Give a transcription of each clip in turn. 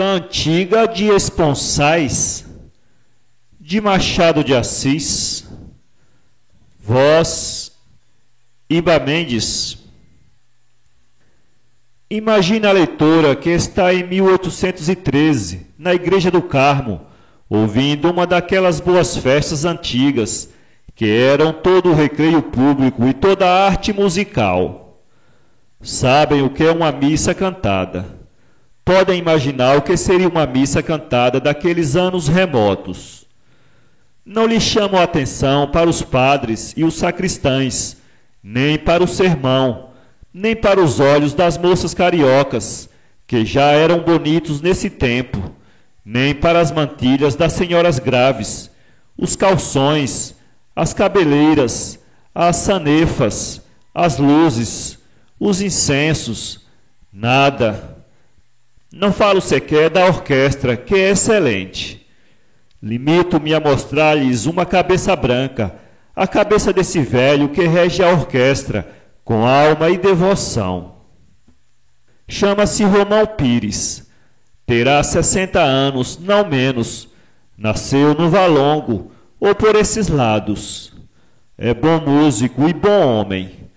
Cantiga de Esponsais, de Machado de Assis, voz Iba Mendes. Imagina a leitora que está em 1813, na Igreja do Carmo, ouvindo uma daquelas boas festas antigas, que eram todo o recreio público e toda a arte musical. Sabem o que é uma missa cantada. Podem imaginar o que seria uma missa cantada daqueles anos remotos. Não lhe chamam a atenção para os padres e os sacristães, nem para o sermão, nem para os olhos das moças cariocas, que já eram bonitos nesse tempo, nem para as mantilhas das senhoras graves, os calções, as cabeleiras, as sanefas, as luzes, os incensos, nada. Não falo sequer da orquestra, que é excelente. Limito-me a mostrar-lhes uma cabeça branca, a cabeça desse velho que rege a orquestra, com alma e devoção. Chama-se Romão Pires. Terá 60 anos, não menos. Nasceu no Valongo, ou por esses lados. É bom músico e bom homem.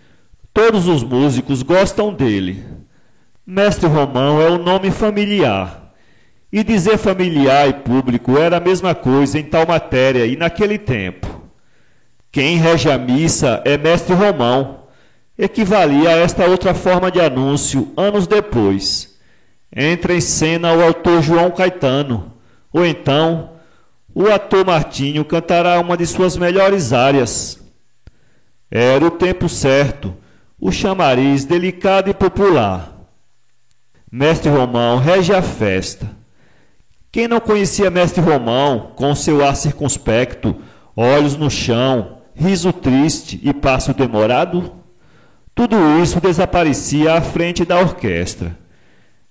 Todos os músicos gostam dele. Mestre Romão é o nome familiar. E dizer familiar e público era a mesma coisa em tal matéria e naquele tempo. Quem rege a missa é Mestre Romão. Equivalia a esta outra forma de anúncio anos depois. Entra em cena o autor João Caetano, ou então o ator Martinho cantará uma de suas melhores áreas. Era o tempo certo, o chamariz delicado e popular. Mestre Romão rege a festa. Quem não conhecia Mestre Romão, com seu ar circunspecto, olhos no chão, riso triste e passo demorado? Tudo isso desaparecia à frente da orquestra.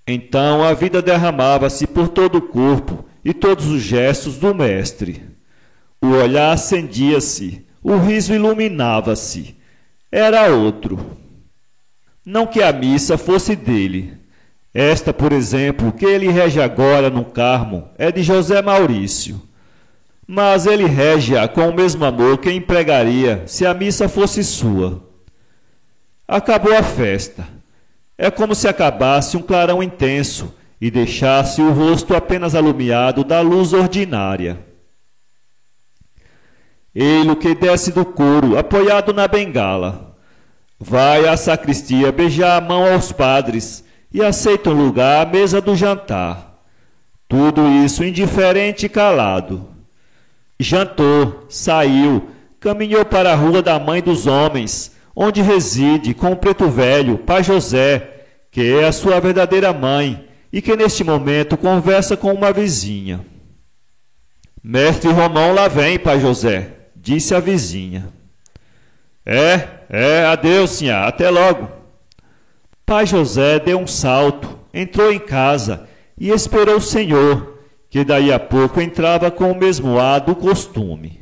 Então a vida derramava-se por todo o corpo e todos os gestos do mestre. O olhar acendia-se, o riso iluminava-se. Era outro. Não que a missa fosse dele. Esta, por exemplo, que ele rege agora no Carmo, é de José Maurício. Mas ele rege-a com o mesmo amor que empregaria se a missa fosse sua. Acabou a festa. É como se acabasse um clarão intenso e deixasse o rosto apenas alumiado da luz ordinária. Ele que desce do coro, apoiado na bengala. Vai à sacristia beijar a mão aos padres e aceita um lugar à mesa do jantar. Tudo isso indiferente e calado. Jantou, saiu, caminhou para a rua da Mãe dos Homens, onde reside com o preto velho, pai José, que é a sua verdadeira mãe e que neste momento conversa com uma vizinha. Mestre Romão lá vem, pai José, disse a vizinha. Adeus, sinhá, até logo. Pai José deu um salto, entrou em casa e esperou o senhor, que daí a pouco entrava com o mesmo ar do costume.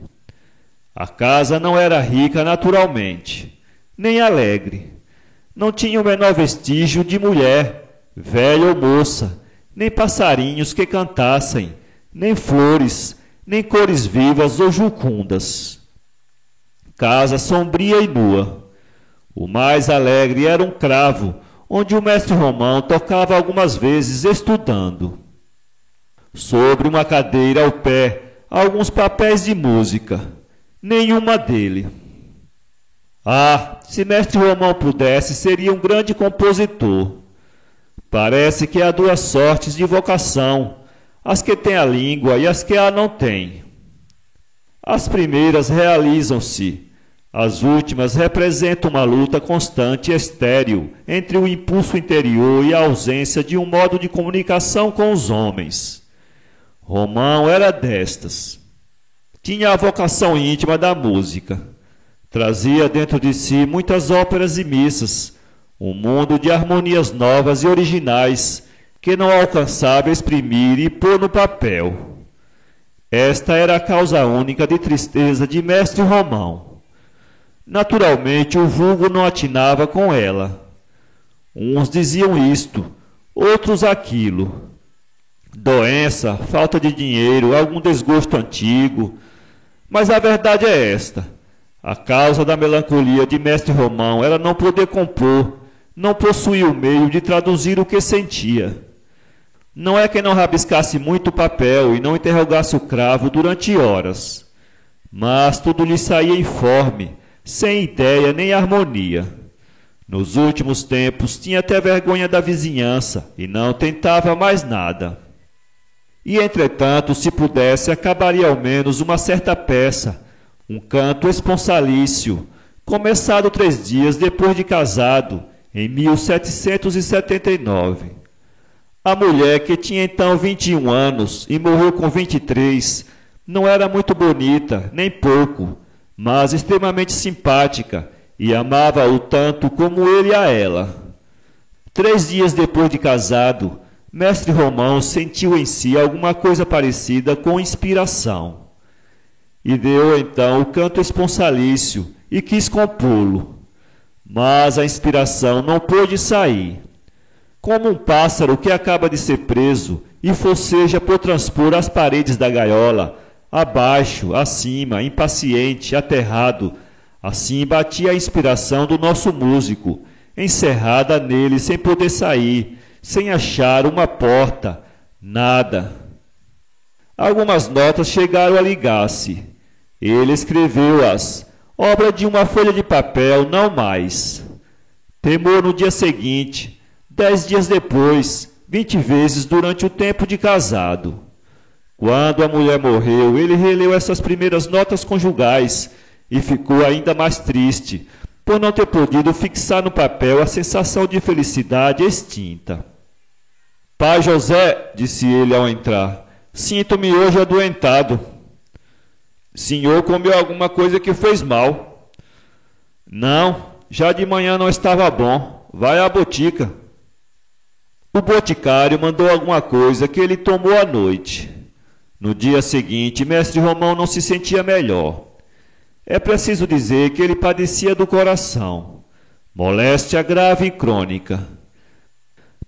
A casa não era rica naturalmente, nem alegre. Não tinha o menor vestígio de mulher, velha ou moça, nem passarinhos que cantassem, nem flores, nem cores vivas ou jucundas. Casa sombria e nua. O mais alegre era um cravo, onde o mestre Romão tocava algumas vezes estudando. Sobre uma cadeira ao pé, alguns papéis de música, nenhuma dele. Ah, se mestre Romão pudesse, seria um grande compositor. Parece que há duas sortes de vocação, as que têm a língua e as que a não têm. As primeiras realizam-se, as últimas representam uma luta constante e estéril entre o impulso interior e a ausência de um modo de comunicação com os homens. Romão era destas. Tinha a vocação íntima da música. Trazia dentro de si muitas óperas e missas, um mundo de harmonias novas e originais que não alcançava exprimir e pôr no papel. Esta era a causa única de tristeza de mestre Romão. Naturalmente, o vulgo não atinava com ela. Uns diziam isto, outros aquilo. doença, falta de dinheiro, algum desgosto antigo. Mas a verdade é esta: a causa da melancolia de Mestre Romão era não poder compor, não possuir o meio de traduzir o que sentia. Não é que não rabiscasse muito o papel e não interrogasse o cravo durante horas, mas tudo lhe saía informe, sem ideia nem harmonia. Nos últimos tempos tinha até vergonha da vizinhança e não tentava mais nada. E, entretanto, se pudesse, acabaria ao menos uma certa peça, um canto esponsalício, começado 3 dias depois de casado, em 1779. A mulher, que tinha então 21 anos e morreu com 23, não era muito bonita, nem pouco, mas extremamente simpática, e amava-o tanto como ele a ela. 3 dias depois de casado, Mestre Romão sentiu em si alguma coisa parecida com inspiração. Ideou então o canto esponsalício e quis compô-lo. Mas a inspiração não pôde sair. Como um pássaro que acaba de ser preso e forceja por transpor as paredes da gaiola, abaixo, acima, impaciente, aterrado, assim batia a inspiração do nosso músico, encerrada nele sem poder sair, sem achar uma porta, nada. Algumas notas chegaram a ligar-se. Ele escreveu-as, obra de uma folha de papel, não mais. Temor no dia seguinte, 10 dias depois, 20 vezes durante o tempo de casado. Quando a mulher morreu, ele releu essas primeiras notas conjugais e ficou ainda mais triste, por não ter podido fixar no papel a sensação de felicidade extinta. Pai José, disse ele ao entrar, sinto-me hoje adoentado. Senhor comeu alguma coisa que fez mal? Não, já de manhã não estava bom. Vai à botica. O boticário mandou alguma coisa que ele tomou à noite. No dia seguinte, Mestre Romão não se sentia melhor. É preciso dizer que ele padecia do coração, moléstia grave e crônica.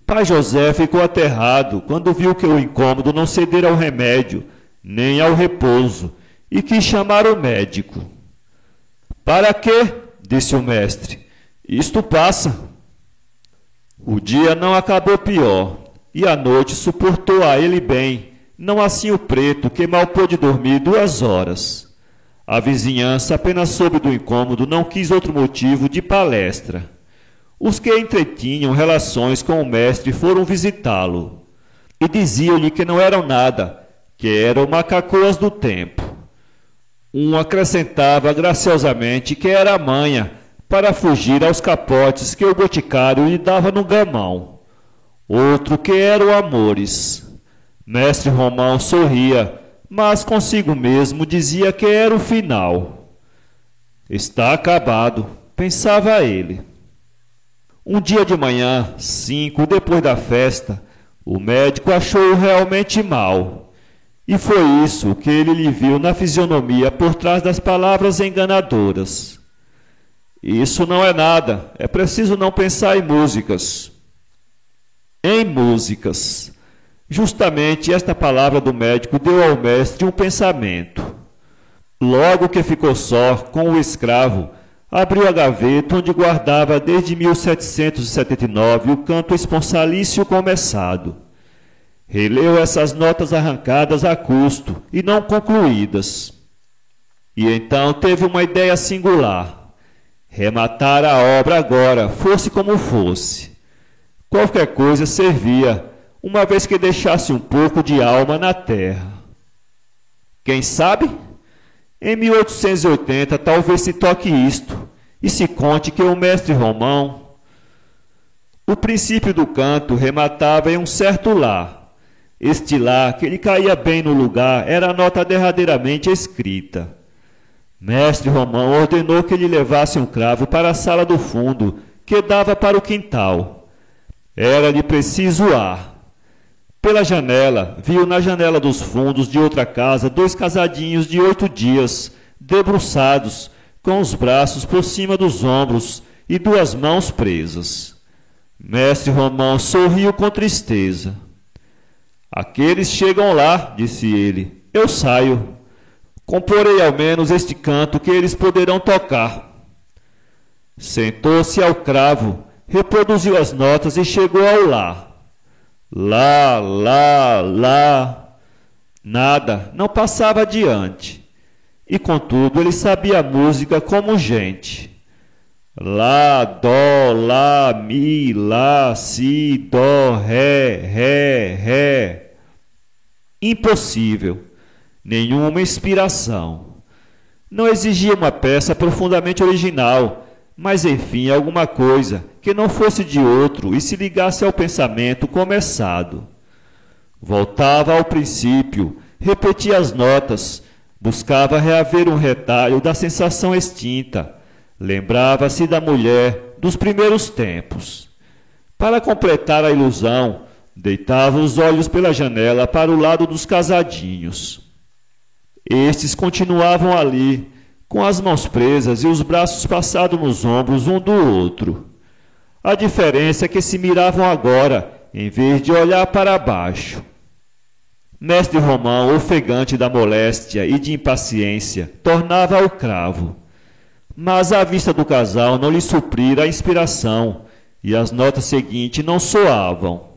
Pai José ficou aterrado quando viu que o incômodo não cedera ao remédio, nem ao repouso, e quis chamar o médico. Para quê? Disse o mestre. Isto passa. O dia não acabou pior, e a noite suportou a ele bem, não assim o preto, que mal pôde dormir 2 horas. A vizinhança, apenas soube do incômodo, não quis outro motivo de palestra. Os que entretinham relações com o mestre foram visitá-lo, e diziam-lhe que não eram nada, que eram macacoas do tempo. Um acrescentava graciosamente que era a manha para fugir aos capotes que o boticário lhe dava no gamão. Outro que eram amores. Mestre Romão sorria, mas consigo mesmo dizia que era o final. Está acabado, pensava ele. Um dia de manhã, 5, depois da festa, o médico achou-o realmente mal. E foi isso que ele lhe viu na fisionomia por trás das palavras enganadoras. Isso não é nada, é preciso não pensar em músicas. Em músicas. Justamente esta palavra do médico deu ao mestre um pensamento. Logo que ficou só com o escravo, abriu a gaveta onde guardava desde 1779 o canto esponsalício começado. Releu essas notas arrancadas a custo e não concluídas. E então teve uma ideia singular. Rematar a obra agora, fosse como fosse. Qualquer coisa servia, uma vez que deixasse um pouco de alma na terra. Quem sabe? Em 1880 talvez se toque isto, e se conte que o mestre Romão... O princípio do canto rematava em um certo lá. Este lá, que lhe caía bem no lugar, era a nota derradeiramente escrita. Mestre Romão ordenou que lhe levasse um cravo para a sala do fundo, que dava para o quintal. Era-lhe preciso ar. Pela janela, viu na janela dos fundos de outra casa 2 casadinhos de 8 dias, debruçados, com os braços por cima dos ombros e 2 mãos presas. Mestre Romão sorriu com tristeza. Aqueles chegam lá, disse ele. Eu saio. Comporei ao menos este canto que eles poderão tocar. Sentou-se ao cravo, reproduziu as notas e chegou ao lá. Lá, lá, lá. Nada, não passava adiante. E contudo ele sabia a música como gente. Lá, dó, lá, mi, lá, si, dó, ré, ré, ré. Impossível. Nenhuma inspiração. Não exigia uma peça profundamente original, mas enfim alguma coisa que não fosse de outro e se ligasse ao pensamento começado. Voltava ao princípio, repetia as notas, buscava reaver um retalho da sensação extinta, lembrava-se da mulher dos primeiros tempos. Para completar a ilusão, deitava os olhos pela janela para o lado dos casadinhos. Estes continuavam ali, com as mãos presas e os braços passados nos ombros um do outro. A diferença é que se miravam agora, em vez de olhar para baixo. Mestre Romão, ofegante da moléstia e de impaciência, tornava ao cravo. Mas a vista do casal não lhe suprira a inspiração, e as notas seguintes não soavam.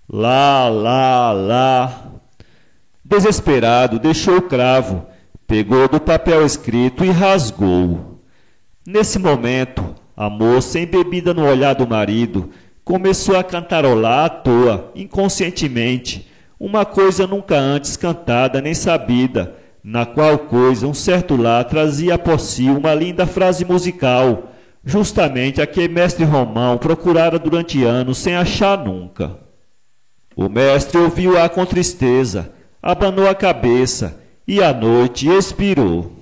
Lá, lá, lá. Desesperado, deixou o cravo, pegou do papel escrito e rasgou. Nesse momento, a moça, embebida no olhar do marido, começou a cantarolar à toa, inconscientemente, uma coisa nunca antes cantada nem sabida, na qual coisa um certo lá trazia por si uma linda frase musical, justamente a que mestre Romão procurara durante anos sem achar nunca. O mestre ouviu-a com tristeza, abanou a cabeça e à noite expirou.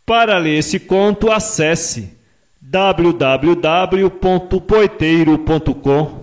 Para ler esse conto, acesse www.poeteiro.com